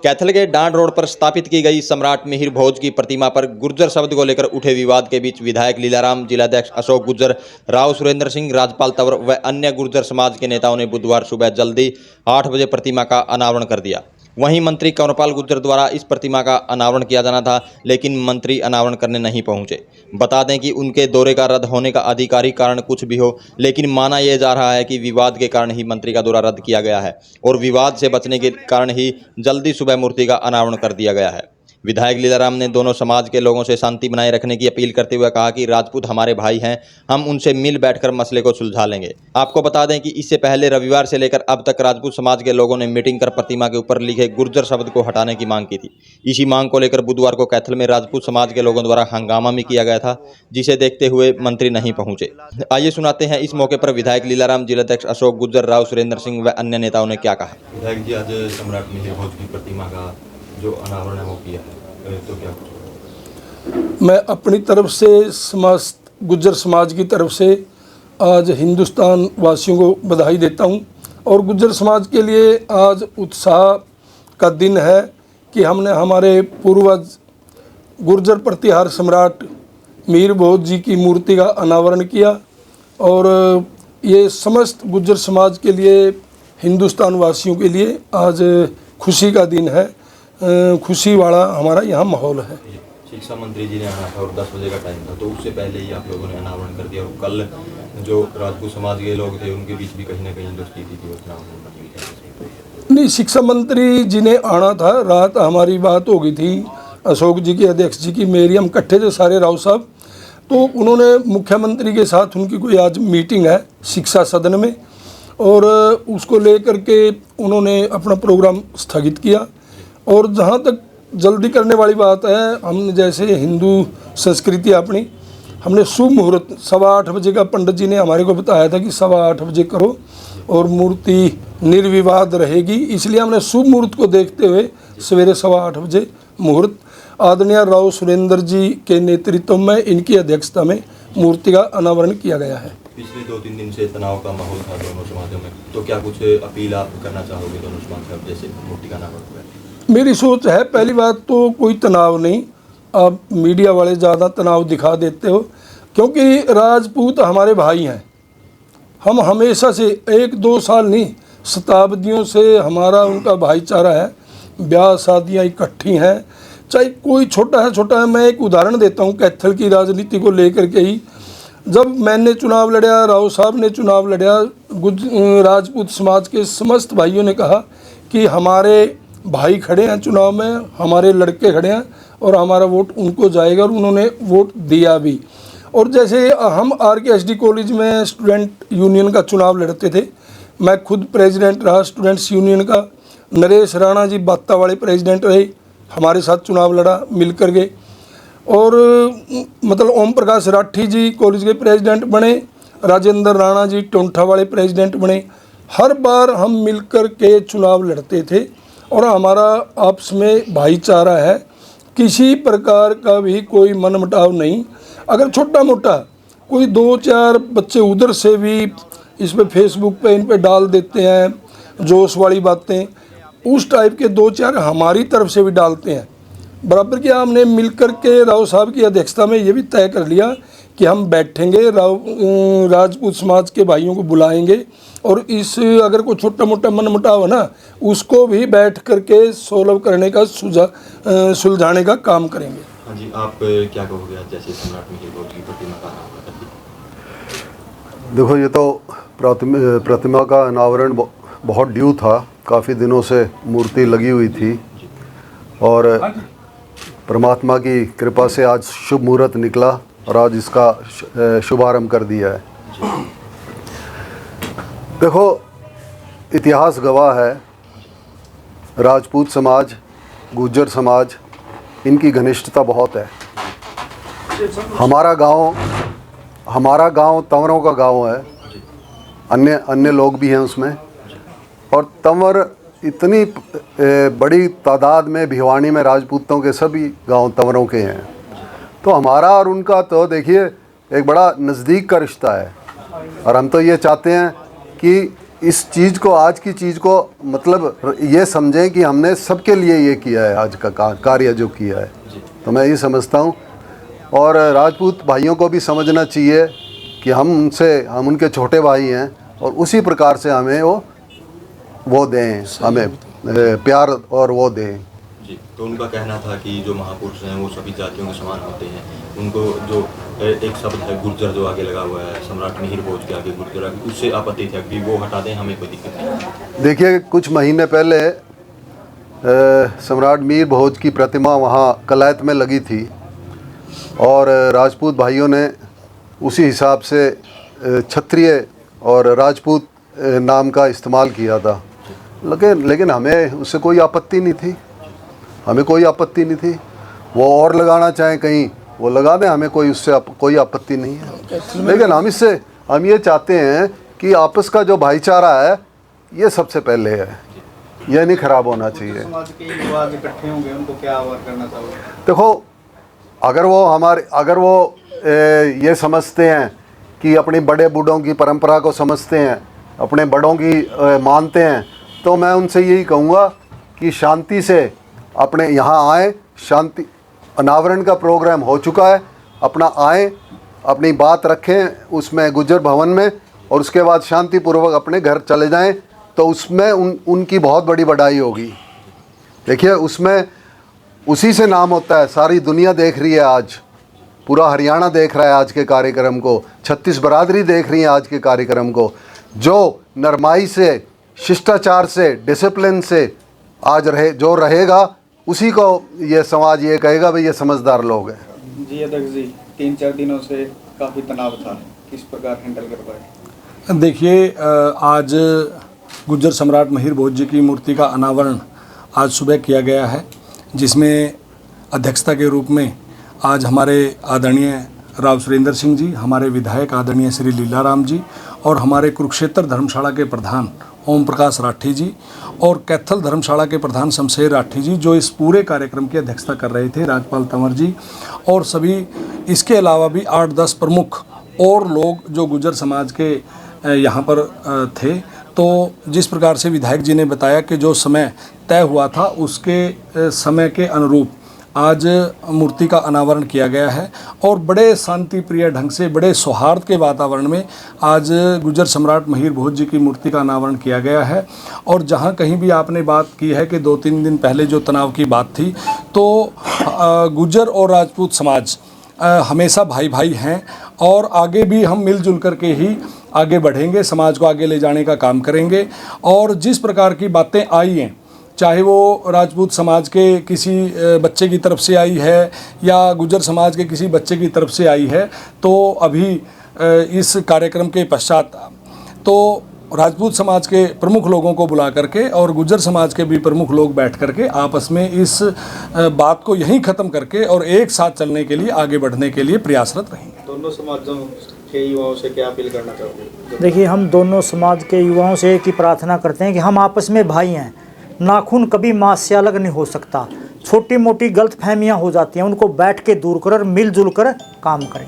कैथल के डांड रोड पर स्थापित की गई सम्राट मिहिर भोज की प्रतिमा पर गुर्जर शब्द को लेकर उठे विवाद के बीच विधायक लीलाराम, जिलाध्यक्ष अशोक गुर्जर, राव सुरेंद्र सिंह, राजपाल तंवर व अन्य गुर्जर समाज के नेताओं ने बुधवार सुबह जल्दी 8 बजे प्रतिमा का अनावरण कर दिया। वहीं मंत्री कंवरपाल गुर्जर द्वारा इस प्रतिमा का अनावरण किया जाना था, लेकिन मंत्री अनावरण करने नहीं पहुंचे। बता दें कि उनके दौरे का रद्द होने का आधिकारिक कारण कुछ भी हो, लेकिन माना यह जा रहा है कि विवाद के कारण ही मंत्री का दौरा रद्द किया गया है और विवाद से बचने के कारण ही जल्दी सुबह मूर्ति का अनावरण कर दिया गया है। विधायक लीलाराम ने दोनों समाज के लोगों से शांति बनाए रखने की अपील करते हुए कहा कि राजपूत हमारे भाई हैं, हम उनसे मिल बैठकर मसले को सुलझा लेंगे। आपको बता दें कि इससे पहले रविवार से लेकर अब तक राजपूत समाज के लोगों ने मीटिंग कर प्रतिमा के ऊपर लिखे गुर्जर शब्द को हटाने की मांग की थी। इसी मांग को लेकर बुधवार को कैथल में राजपूत समाज के लोगों द्वारा हंगामा भी किया गया था, जिसे देखते हुए मंत्री नहीं पहुंचे। आइए सुनाते हैं इस मौके पर विधायक लीलाराम, जिलाध्यक्ष अशोक गुर्जर, राव सुरेंद्र सिंह व अन्य नेताओं ने क्या कहा। विधायक जी, आज सम्राट मिहिर भोज की प्रतिमा का जो अनावरण है वो किया है, तो क्या कुछ? मैं अपनी तरफ से समस्त गुर्जर समाज की तरफ से आज हिंदुस्तान वासियों को बधाई देता हूं और गुर्जर समाज के लिए आज उत्साह का दिन है कि हमने हमारे पूर्वज गुर्जर प्रतिहार सम्राट मिहिर भोज जी की मूर्ति का अनावरण किया और ये समस्त गुर्जर समाज के लिए, हिंदुस्तान वासियों के लिए आज खुशी का दिन है। खुशी वाला हमारा यहाँ माहौल है। शिक्षा मंत्री जी ने आना था और 10 बजे का टाइम था, तो उससे पहले ही आप लोगों ने अनावरण कर दिया और कल जो राजपूत समाज के लोग थे उनके बीच भी कहीं ना कहीं दोस्ती थी। नहीं, शिक्षा मंत्री जी ने आना था, रात हमारी बात हो गई थी अशोक जी की, अध्यक्ष जी की, मेरी, हम इकट्ठे थे सारे राव साहब। तो उन्होंने मुख्यमंत्री के साथ उनकी कोई आज मीटिंग है शिक्षा सदन में और उसको लेकर के उन्होंने अपना प्रोग्राम स्थगित किया। और जहाँ तक जल्दी करने वाली बात है, हमने जैसे हिंदू संस्कृति अपनी, हमने शुभ मुहूर्त 8:15 बजे का पंडित जी ने हमारे को बताया था कि 8:15 बजे करो और मूर्ति निर्विवाद रहेगी, इसलिए हमने शुभ मुहूर्त को देखते हुए सवेरे 8:15 बजे मुहूर्त आदरणीय राव सुरेंद्र जी के नेतृत्व में, इनकी अध्यक्षता में मूर्ति का अनावरण किया गया है। पिछले 2-3 दिन से तनाव का माहौल था दोनों समाजों में, तो क्या कुछ अपील आप करना चाहोगे दोनों समाज का, जैसे मूर्ति का अनावरण हुआ? मेरी सोच है, पहली बात तो कोई तनाव नहीं, आप मीडिया वाले ज़्यादा तनाव दिखा देते हो, क्योंकि राजपूत हमारे भाई हैं। हम हमेशा से 1-2 साल नहीं, शताब्दियों से हमारा उनका भाईचारा है, ब्याह शादियाँ इकट्ठी हैं, चाहे कोई छोटा है। मैं एक उदाहरण देता हूँ कैथल की राजनीति को लेकर के ही। जब मैंने चुनाव लड़ा, राव साहब ने चुनाव लड़ा, राजपूत समाज के समस्त भाइयों ने कहा कि हमारे भाई खड़े हैं चुनाव में, हमारे लड़के खड़े हैं और हमारा वोट उनको जाएगा, और उन्होंने वोट दिया भी। और जैसे हम RKSD कॉलेज में स्टूडेंट यूनियन का चुनाव लड़ते थे, मैं खुद प्रेसिडेंट रहा स्टूडेंट्स यूनियन का, नरेश राणा जी बात्ता वाले प्रेसिडेंट रहे, हमारे साथ चुनाव लड़ा, मिल कर गए। और मतलब ओम प्रकाश राठी जी कॉलेज के प्रेसिडेंट बने, राजेंद्र राणा जी टोंठा वाले प्रेसिडेंट बने। हर बार हम मिलकर के चुनाव लड़ते थे और हमारा आपस में भाईचारा है, किसी प्रकार का भी कोई मनमुटाव नहीं। अगर छोटा मोटा कोई 2-4 बच्चे उधर से भी इस पे फेसबुक पे इन पे डाल देते हैं जोश वाली बातें, उस टाइप के 2-4 हमारी तरफ से भी डालते हैं। बराबर कि हमने मिलकर के राव साहब की अध्यक्षता में ये भी तय कर लिया कि हम बैठेंगे, राजपूत समाज के भाइयों को बुलाएंगे और इस अगर कोई छोटा मोटा मनमुटाव है ना, उसको भी बैठ करके सोल्व करने का सुलझाने का काम करेंगे। हाँ जी, आप क्या कहोगे जैसे सम्राट मिहिर भोज की प्रतिमा का अनावरण? देखो, ये तो प्रतिमा का अनावरण बहुत ड्यू था, काफ़ी दिनों से मूर्ति लगी हुई थी और परमात्मा की कृपा से आज शुभ मुहूर्त निकला और आज इसका शुभारंभ कर दिया है। देखो, इतिहास गवाह है, राजपूत समाज, गुर्जर समाज, इनकी घनिष्ठता बहुत है। हमारा गांव तंवरों का गांव है, अन्य लोग भी हैं उसमें, और तंवर इतनी बड़ी तादाद में भिवानी में राजपूतों के सभी गांव तंवरों के हैं, तो हमारा और उनका तो देखिए एक बड़ा नज़दीक का रिश्ता है। और हम तो ये चाहते हैं कि इस चीज़ को, आज की चीज़ को मतलब ये समझें कि हमने सबके लिए ये किया है, आज का कार्य जो किया है, तो मैं ये समझता हूँ। और राजपूत भाइयों को भी समझना चाहिए कि हम उनके छोटे भाई हैं और उसी प्रकार से हमें वो दें, हमें प्यार और वो दें। जी, तो उनका कहना था कि जो महापुरुष हैं वो सभी जातियों के समान होते हैं। उनको जो एक शब्द है गुर्जर जो आगे लगा हुआ है, सम्राट मिहिर भोज के आगे गुर्जर आगे, उससे आपत्ति थी कि वो हटा दें, हमें कोई दिक्कत नहीं। देखिए, कुछ महीने पहले सम्राट मिहिर भोज की प्रतिमा वहाँ कलायत में लगी थी और राजपूत भाइयों ने उसी हिसाब से क्षत्रिय और राजपूत नाम का इस्तेमाल किया था। लेकिन हमें उससे कोई आपत्ति नहीं थी, हमें कोई आपत्ति नहीं थी। वो और लगाना चाहें कहीं वो लगा दें, हमें उससे कोई आपत्ति नहीं है। लेकिन हम ये चाहते हैं कि आपस का जो भाईचारा है ये सबसे पहले है, ये नहीं खराब होना चाहिए। समाज के युवा इकट्ठे होंगे, उनको क्या आह्वान करना चाहोगे? देखो, अगर वो ये समझते हैं कि अपनी बड़े बूढ़ों की परंपरा को समझते हैं, अपने बड़ों की मानते हैं, तो मैं उनसे यही कहूँगा कि शांति से अपने यहाँ आए। शांति अनावरण का प्रोग्राम हो चुका है, अपना आए, अपनी बात रखें उसमें गुज्जर भवन में, और उसके बाद शांतिपूर्वक अपने घर चले जाएं, तो उसमें उनकी बहुत बड़ी बढ़ाई होगी। देखिए, उसमें उसी से नाम होता है, सारी दुनिया देख रही है आज, पूरा हरियाणा देख रहा है आज के कार्यक्रम को, 36 बरादरी देख रही है आज के कार्यक्रम को। जो नरमाई से, शिष्टाचार से, डिसिप्लिन से आज जो रहेगा, उसी को ये समाज ये कहेगा भाई ये समझदार लोग हैं। जी अध्यक्ष जी, 3-4 दिनों से काफ़ी तनाव था, किस प्रकार हैंडल कर पाए? देखिए, आज गुज्जर सम्राट मिहिर भोज जी की मूर्ति का अनावरण आज सुबह किया गया है, जिसमें अध्यक्षता के रूप में आज हमारे आदरणीय राव सुरेंद्र सिंह जी, हमारे विधायक आदरणीय श्री लीलाराम जी और हमारे कुरुक्षेत्र धर्मशाला के प्रधान ओम प्रकाश राठी जी और कैथल धर्मशाला के प्रधान शमशेर राठी जी, जो इस पूरे कार्यक्रम की अध्यक्षता कर रहे थे, राजपाल तंवर जी और सभी। इसके अलावा भी 8-10 प्रमुख और लोग जो गुज्जर समाज के यहाँ पर थे। तो जिस प्रकार से विधायक जी ने बताया कि जो समय तय हुआ था उसके समय के अनुरूप आज मूर्ति का अनावरण किया गया है और बड़े शांति प्रिय ढंग से, बड़े सौहार्द के वातावरण में आज गुज्जर सम्राट मिहिर भोज जी की मूर्ति का अनावरण किया गया है। और जहां कहीं भी आपने बात की है कि 2-3 दिन पहले जो तनाव की बात थी, तो गुज्जर और राजपूत समाज हमेशा भाई भाई हैं और आगे भी हम मिलजुल करके ही आगे बढ़ेंगे, समाज को आगे ले जाने का काम करेंगे। और जिस प्रकार की बातें आई हैं, चाहे वो राजपूत समाज के किसी बच्चे की तरफ से आई है या गुज्जर समाज के किसी बच्चे की तरफ से आई है, तो अभी इस कार्यक्रम के पश्चात तो राजपूत समाज के प्रमुख लोगों को बुला करके और गुज्जर समाज के भी प्रमुख लोग बैठ करके आपस में इस बात को यहीं ख़त्म करके और एक साथ चलने के लिए, आगे बढ़ने के लिए प्रयासरत रहेंगे। दोनों समाजों के युवाओं से क्या अपील करना चाहोगे? देखिए, हम दोनों समाज के युवाओं से एक ही प्रार्थना करते हैं कि हम आपस में भाई हैं। नाखून कभी मांस से अलग नहीं हो सकता। छोटी मोटी गलतफहमियां हो जाती हैं, उनको बैठ के दूर कर मिलजुल कर काम करें।